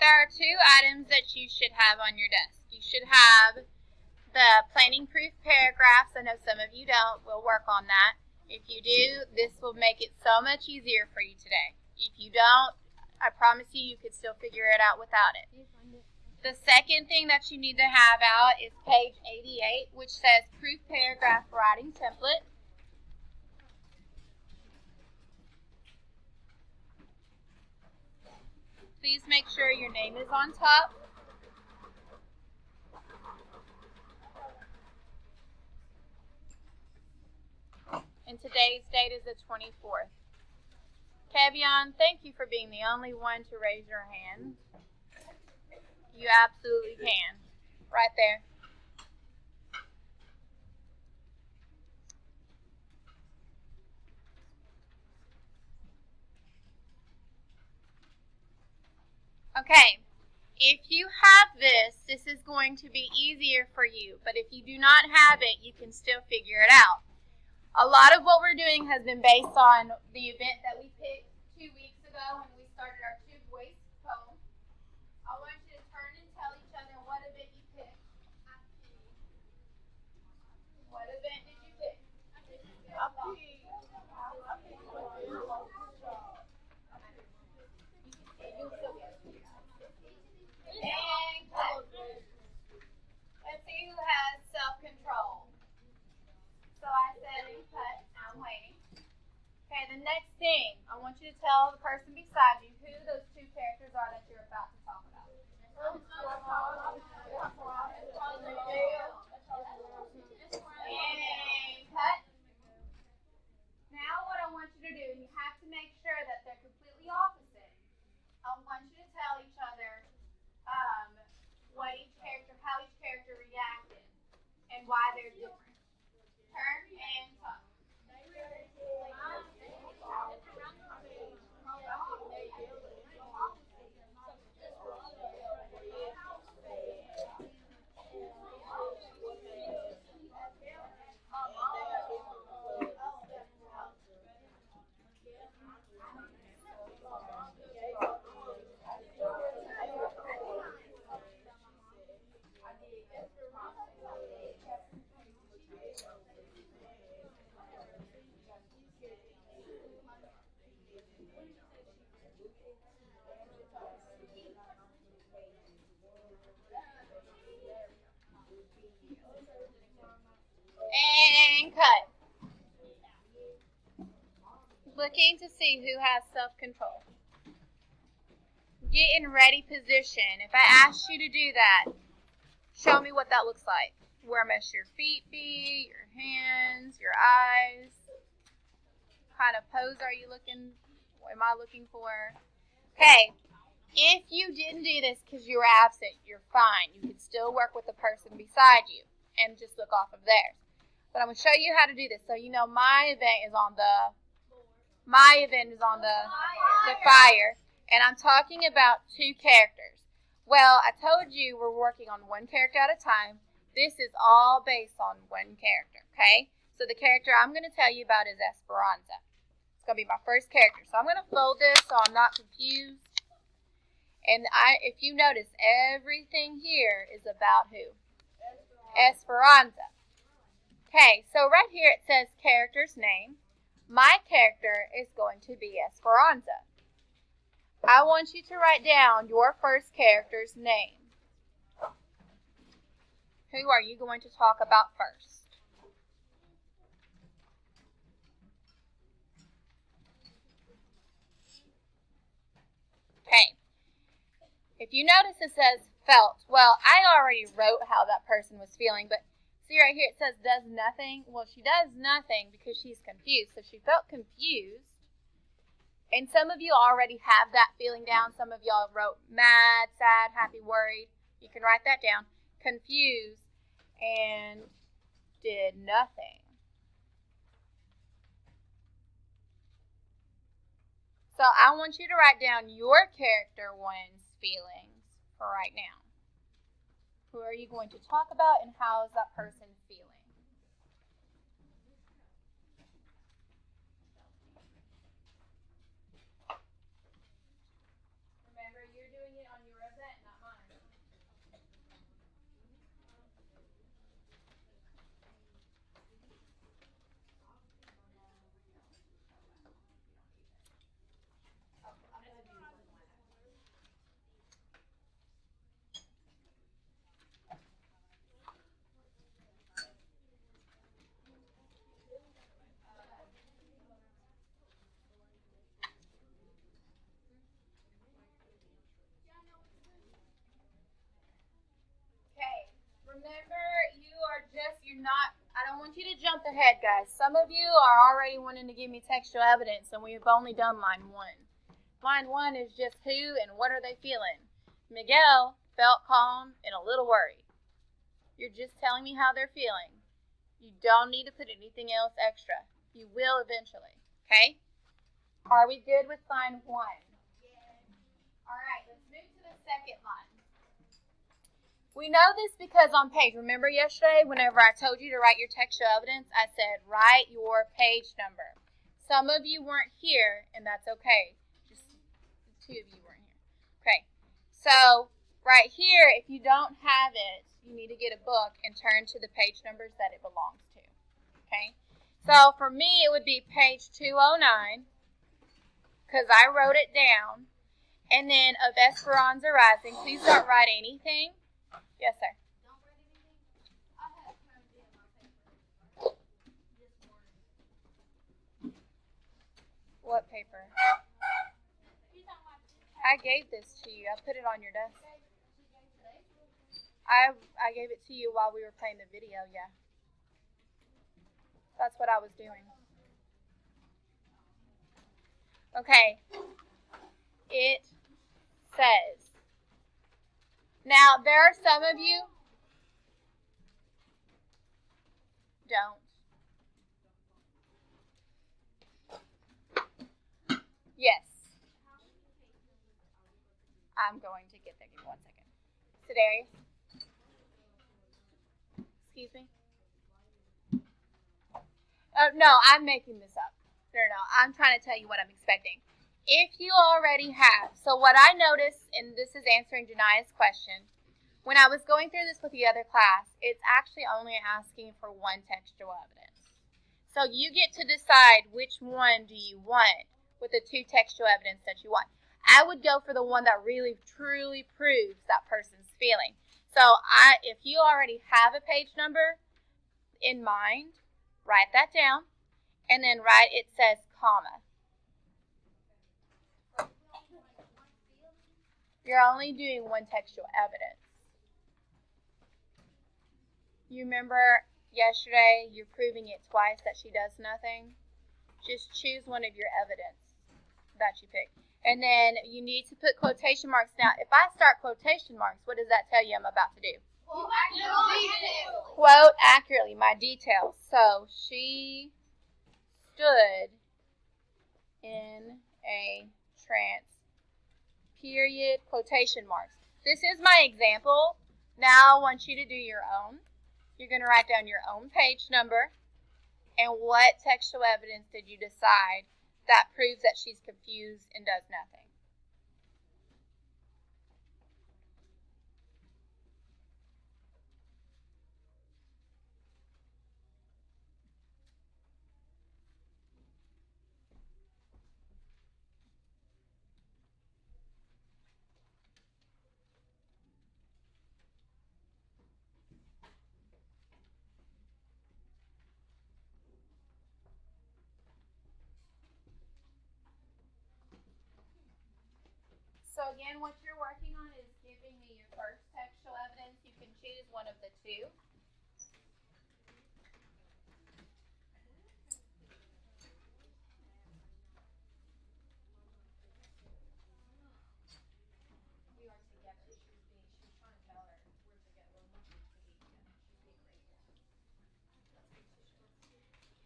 There are two items that you should have on your desk. You should have the planning proof paragraphs. I know some of you don't. We'll work on that. If you do, this will make it so much easier for you today. If you don't, I promise you could still figure it out without it. The second thing that you need to have out is page 88, which says proof paragraph writing template. Please make sure your name is on top. And today's date is the 24th. Kevion, thank you for being the only one to raise your hand. You absolutely can. Right there. Okay. If you have this is going to be easier for you. But if you do not have it, you can still figure it out. A lot of what we're doing has been based on the event that we picked 2 weeks ago when we started our two voice poem. I want you to turn and tell each other what event you picked. What event did you pick? And cut. Let's see who has self-control. So I said and cut. I'm waiting. Okay, the next thing, I want you to tell the person beside you who those two characters are that you're about to talk about. And cut. Now what I want you to do, you have to make sure that they're completely opposite. I want you to tell each other how each character reacted and why they're different. Turn and talk. And cut. Looking to see who has self-control. Get in ready position. If I asked you to do that, show me what that looks like. Where must your feet be, your hands, your eyes? What kind of pose are you looking? What am I looking for? Okay. If you didn't do this because you were absent, you're fine. You can still work with the person beside you and just look off of theirs. But I'm going to show you how to do this. So you know my event is on the fire. And I'm talking about two characters. Well, I told you we're working on one character at a time. This is all based on one character, okay? So the character I'm going to tell you about is Esperanza. It's going to be my first character. So I'm going to fold this so I'm not confused. And if you notice, everything here is about who? Esperanza. Okay, so right here it says character's name. My character is going to be Esperanza. I want you to write down your first character's name. Who are you going to talk about first? Okay. If you notice it says felt, well, I already wrote how that person was feeling, but see right here it says does nothing. Well, she does nothing because she's confused. So she felt confused. And some of you already have that feeling down. Some of y'all wrote mad, sad, happy, worried. You can write that down. Confused and did nothing. So I want you to write down your character one's feelings for right now. Who are you going to talk about and how is that person feeling? Remember, you're doing it on your Remember, I don't want you to jump ahead, guys. Some of you are already wanting to give me textual evidence, and we've only done line 1. Line 1 is just who and what are they feeling. Miguel felt calm and a little worried. You're just telling me how they're feeling. You don't need to put anything else extra. You will eventually, okay? Are we good with line 1? Yes. All right, let's move to the second line. We know this because on page, remember yesterday whenever I told you to write your textual evidence, I said write your page number. Some of you weren't here, and that's okay. Just 2 of you weren't here. Okay, so right here, if you don't have it, you need to get a book and turn to the page numbers that it belongs to. Okay, so for me, it would be page 209 because I wrote it down. And then of Esperanza Rising, please don't write anything. Yes, sir. Don't write anything. I have an idea on my paper. This morning. What paper? I gave this to you. I put it on your desk. I gave it to you while we were playing the video, yeah. That's what I was doing. Okay. It says, now there are some of you, don't. Yes. I'm going to get there. Give me 1 second. Sedarius? Excuse me? No, I'm making this up. No, I'm trying to tell you what I'm expecting. If you already have, so what I noticed, and this is answering Jania's question, when I was going through this with the other class, it's actually only asking for 1 textual evidence. So you get to decide which one do you want with the 2 textual evidence that you want. I would go for the one that really truly proves that person's feeling. So if you already have a page number in mind, write that down, and then it says comma. You're only doing 1 textual evidence. You remember yesterday you're proving it twice that she does nothing? Just choose one of your evidence that you pick. And then you need to put quotation marks. Now, if I start quotation marks, what does that tell you I'm about to do? Quote accurately my details. So, she stood in a trance. Period, quotation marks. This is my example. Now I want you to do your own. You're going to write down your own page number and what textual evidence did you decide that proves that she's confused and does nothing. So again, what you're working on is giving me your first textual evidence. You can choose one of the 2. We are together. She's trying to tell her we're together. We're looking to be together. She's being crazy.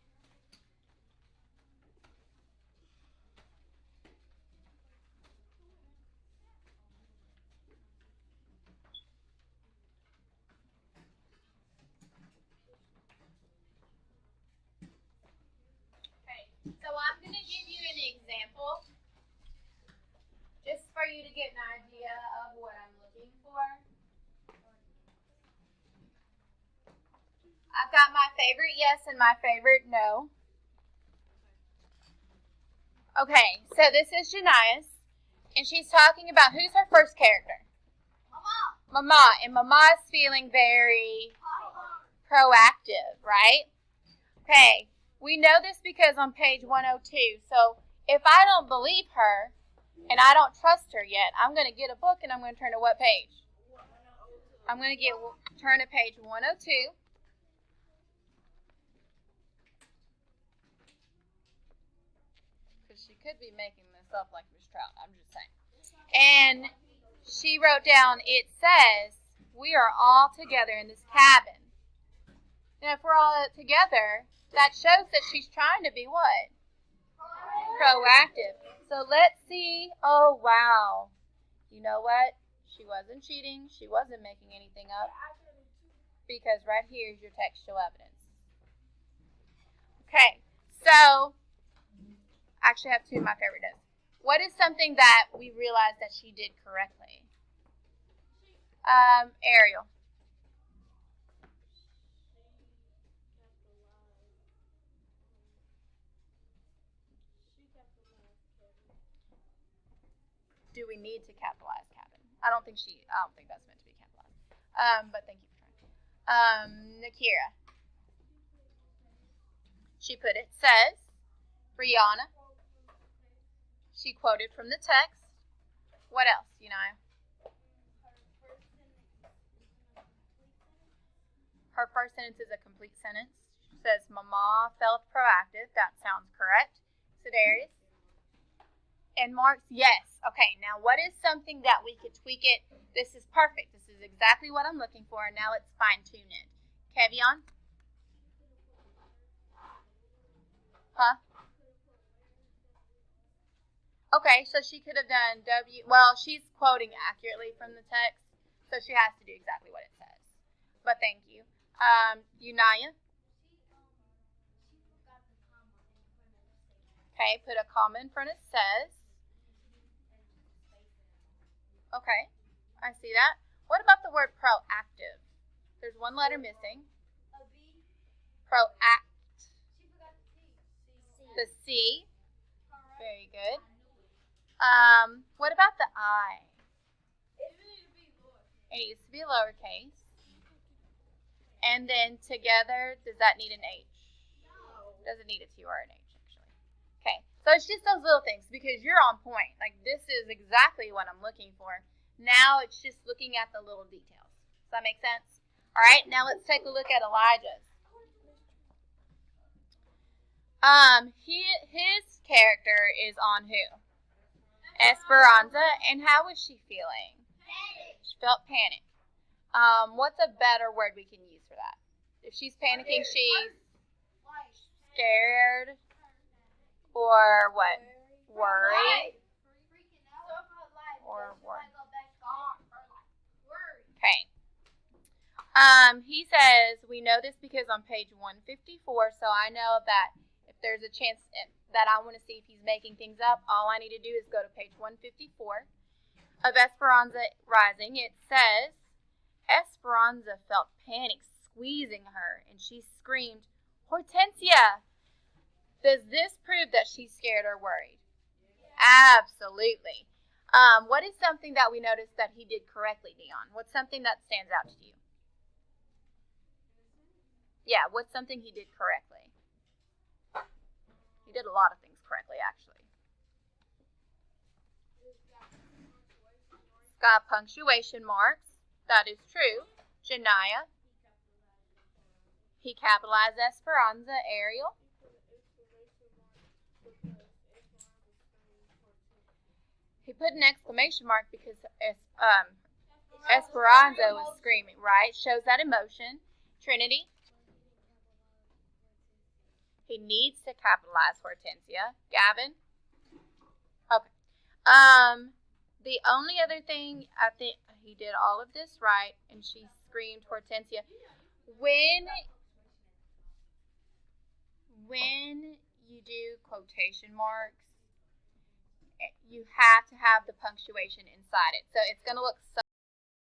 So I'm going to give you an example just for you to get an idea of what I'm looking for. I've got my favorite yes and my favorite no. Okay, so this is Jania's, and she's talking about who's her first character? Mama. And Mama is feeling very proactive, right? Okay. We know this because on page 102, so if I don't believe her and I don't trust her yet, I'm going to get a book and I'm going to turn to what page? I'm going to turn to page 102. Because she could be making this up like Miss Trout. I'm just saying. And she wrote down, it says, we are all together in this cabin. And if we're all together, that shows that she's trying to be what? Proactive. So let's see. Oh, wow. You know what? She wasn't cheating. She wasn't making anything up. Because right here is your textual evidence. Okay. So, I actually have two of my favorite notes. What is something that we realized that she did correctly? Ariel. Do we need to capitalize cabin? I don't think that's meant to be capitalized. But thank you for trying. Nakira. She put it says. Brianna. She quoted from the text. What else, Unaya? Her first sentence is a complete sentence. She says, Mama felt proactive. That sounds correct. Sedarius. And Mark's, yes. Okay, now what is something that we could tweak it? This is perfect. This is exactly what I'm looking for. And now let's fine-tune it. Kevion? Huh? Okay, so she could have done well, she's quoting accurately from the text, so she has to do exactly what it says. But thank you. Unaya? Okay, put a comma in front of says. Okay, I see that. What about the word proactive? There's one letter missing. Proact. The C. Very good. What about the I? It needs to be lowercase. And then together, does that need an H? Does it need a T or an H, actually? Okay, so it's just those little things because you're on point. Like, this is exactly what I'm looking for. Now it's just looking at the little details. Does that make sense? All right, now let's take a look at Elijah's. His character is on who? Esperanza. And how was she feeling? She felt panic. What's a better word we can use for that? If she's panicking, she's scared or what? Worried? Or worried. Okay. He says, we know this because on page 154, so I know that if there's a chance that I want to see if he's making things up, all I need to do is go to page 154 of Esperanza Rising. It says, Esperanza felt panic squeezing her, and she screamed, Hortensia! Does this prove that she's scared or worried? Absolutely. What is something that we noticed that he did correctly, Dion? What's something that stands out to you? Yeah, what's something he did correctly? He did a lot of things correctly, actually. He's got punctuation marks. That is true. Janaya. He capitalized Esperanza. Ariel. He put an exclamation mark because Esperanza was screaming, right? Shows that emotion. Trinity. He needs to capitalize Hortensia. Gavin. Okay. The only other thing, I think he did all of this right, and she screamed Hortensia. When you do quotation marks, you have to have the punctuation inside it. So it's going to look so